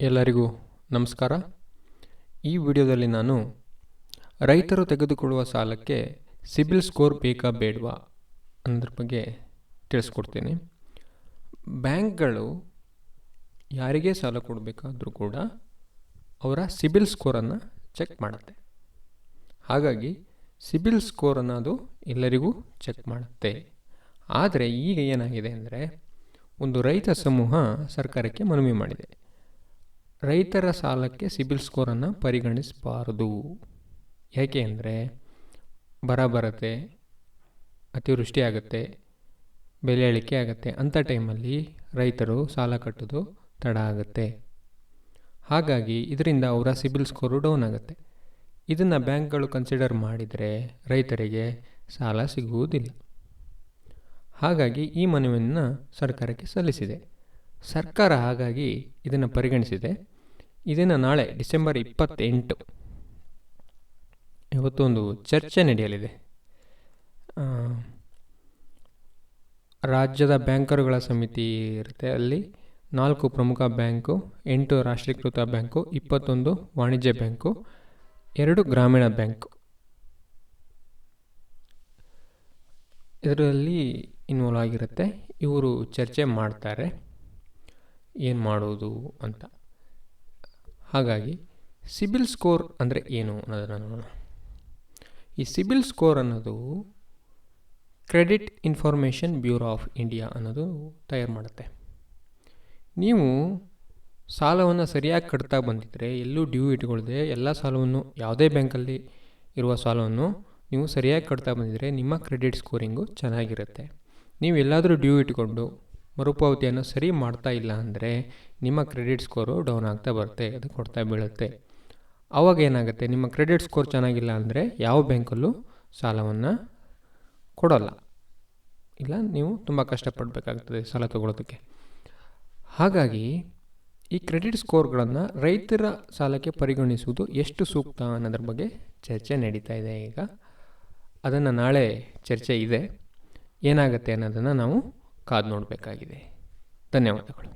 ಎಲ್ಲರಿಗೂ ನಮಸ್ಕಾರ. ಈ ವಿಡಿಯೋದಲ್ಲಿ ನಾನು ರೈತರು ತೆಗೆದುಕೊಳ್ಳುವ ಸಾಲಕ್ಕೆ ಸಿಬಿಲ್ ಸ್ಕೋರ್ ಬೇಕಾ ಬೇಡವಾ ಅನ್ನೋದ್ರ ಬಗ್ಗೆ ತಿಳಿಸ್ಕೊಡ್ತೀನಿ. ಬ್ಯಾಂಕ್ಗಳು ಯಾರಿಗೇ ಸಾಲ ಕೊಡಬೇಕಾದ್ರೂ ಕೂಡ ಅವರ ಸಿಬಿಲ್ ಸ್ಕೋರನ್ನು ಚೆಕ್ ಮಾಡುತ್ತೆ. ಹಾಗಾಗಿ ಸಿಬಿಲ್ ಸ್ಕೋರ್ ಅನ್ನೋದು ಎಲ್ಲರಿಗೂ ಚೆಕ್ ಮಾಡುತ್ತೆ. ಆದರೆ ಈಗ ಏನಾಗಿದೆ ಅಂದರೆ, ಒಂದು ರೈತ ಸಮೂಹ ಸರ್ಕಾರಕ್ಕೆ ಮನವಿ ಮಾಡಿದೆ. ರೈತರ ಸಾಲಕ್ಕೆ ಸಿಬಿಲ್ ಸ್ಕೋರನ್ನು ಪರಿಗಣಿಸಬಾರದು. ಯಾಕೆ ಅಂದರೆ, ಬರ ಬರುತ್ತೆ, ಅತಿವೃಷ್ಟಿ ಆಗುತ್ತೆ, ಬೆಲೆ ಇಳಿಕೆ ಆಗುತ್ತೆ. ಅಂಥ ಟೈಮಲ್ಲಿ ರೈತರು ಸಾಲ ಕಟ್ಟೋದು ತಡ ಆಗುತ್ತೆ. ಹಾಗಾಗಿ ಇದರಿಂದ ಅವರ ಸಿಬಿಲ್ ಸ್ಕೋರು ಡೌನ್ ಆಗುತ್ತೆ. ಇದನ್ನು ಬ್ಯಾಂಕ್ಗಳು ಕನ್ಸಿಡರ್ ಮಾಡಿದರೆ ರೈತರಿಗೆ ಸಾಲ ಸಿಗುವುದಿಲ್ಲ. ಹಾಗಾಗಿ ಈ ಮನವಿಯನ್ನು ಸರ್ಕಾರಕ್ಕೆ ಸಲ್ಲಿಸಿದೆ. ಸರ್ಕಾರ ಹಾಗಾಗಿ ಇದನ್ನು ಪರಿಗಣಿಸಿದೆ. ಇದನ್ನು ನಾಳೆ ಡಿಸೆಂಬರ್ 28 ಇವತ್ತೊಂದು ಚರ್ಚೆ ನಡೆಯಲಿದೆ. ರಾಜ್ಯದ ಬ್ಯಾಂಕರುಗಳ ಸಮಿತಿ ಇರುತ್ತೆ. ಅಲ್ಲಿ 4 ಪ್ರಮುಖ ಬ್ಯಾಂಕು, 8 ರಾಷ್ಟ್ರೀಕೃತ ಬ್ಯಾಂಕು, 21 ವಾಣಿಜ್ಯ ಬ್ಯಾಂಕು, 2 ಗ್ರಾಮೀಣ ಬ್ಯಾಂಕು ಇದರಲ್ಲಿ ಇನ್ವಾಲ್ವ್ ಆಗಿರುತ್ತೆ. ಇವರು ಚರ್ಚೆ ಮಾಡ್ತಾರೆ ಏನು ಮಾಡೋದು ಅಂತ. ಹಾಗಾಗಿ ಸಿಬಿಲ್ ಸ್ಕೋರ್ ಅಂದರೆ ಏನು ಅನ್ನೋದನ್ನು ನೋಡೋಣ. ಈ ಸಿಬಿಲ್ ಸ್ಕೋರ್ ಅನ್ನೋದು credit information bureau of India ಅನ್ನೋದು ತಯಾರು ಮಾಡುತ್ತೆ. ನೀವು ಸಾಲವನ್ನು ಸರಿಯಾಗಿ ಕಟ್ತಾ ಬಂದಿದ್ದರೆ, ಎಲ್ಲೂ ಡ್ಯೂ ಇಟ್ಕೊಳ್ಳದೆ ಎಲ್ಲ ಸಾಲವನ್ನು, ಯಾವುದೇ ಬ್ಯಾಂಕಲ್ಲಿ ಇರುವ ಸಾಲವನ್ನು ನೀವು ಸರಿಯಾಗಿ ಕಟ್ತಾ ಬಂದಿದ್ದರೆ ನಿಮ್ಮ ಕ್ರೆಡಿಟ್ ಸ್ಕೋರಿಂಗು ಚೆನ್ನಾಗಿರುತ್ತೆ. ನೀವು ಎಲ್ಲಾದರೂ ಡ್ಯೂ ಇಟ್ಕೊಂಡು ಮರುಪಾವತಿಯನ್ನು ಸರಿ ಮಾಡ್ತಾ ಇಲ್ಲ ಅಂದರೆ ನಿಮ್ಮ ಕ್ರೆಡಿಟ್ ಸ್ಕೋರು ಡೌನ್ ಆಗ್ತಾ ಬರುತ್ತೆ, ಅದು ಕೊಡ್ತಾ ಬೀಳುತ್ತೆ. ಆವಾಗ ಏನಾಗುತ್ತೆ, ನಿಮ್ಮ ಕ್ರೆಡಿಟ್ ಸ್ಕೋರ್ ಚೆನ್ನಾಗಿಲ್ಲ ಅಂದರೆ ಯಾವ ಬ್ಯಾಂಕಲ್ಲೂ ಸಾಲವನ್ನು ಕೊಡೋಲ್ಲ, ಇಲ್ಲ ನೀವು ತುಂಬ ಕಷ್ಟಪಡಬೇಕಾಗ್ತದೆ ಸಾಲ ತಗೊಳ್ಳೋದಕ್ಕೆ. ಹಾಗಾಗಿ ಈ ಕ್ರೆಡಿಟ್ ಸ್ಕೋರ್ಗಳನ್ನು ರೈತರ ಸಾಲಕ್ಕೆ ಪರಿಗಣಿಸುವುದು ಎಷ್ಟು ಸೂಕ್ತ ಅನ್ನೋದ್ರ ಬಗ್ಗೆ ಚರ್ಚೆ ನಡೀತಾ ಇದೆ. ಈಗ ಅದನ್ನು ನಾಳೆ ಚರ್ಚೆ ಇದೆ. ಏನಾಗುತ್ತೆ ಅನ್ನೋದನ್ನು ನಾವು ಕಾದು ನೋಡಬೇಕಾಗಿದೆ. ಧನ್ಯವಾದಗಳು.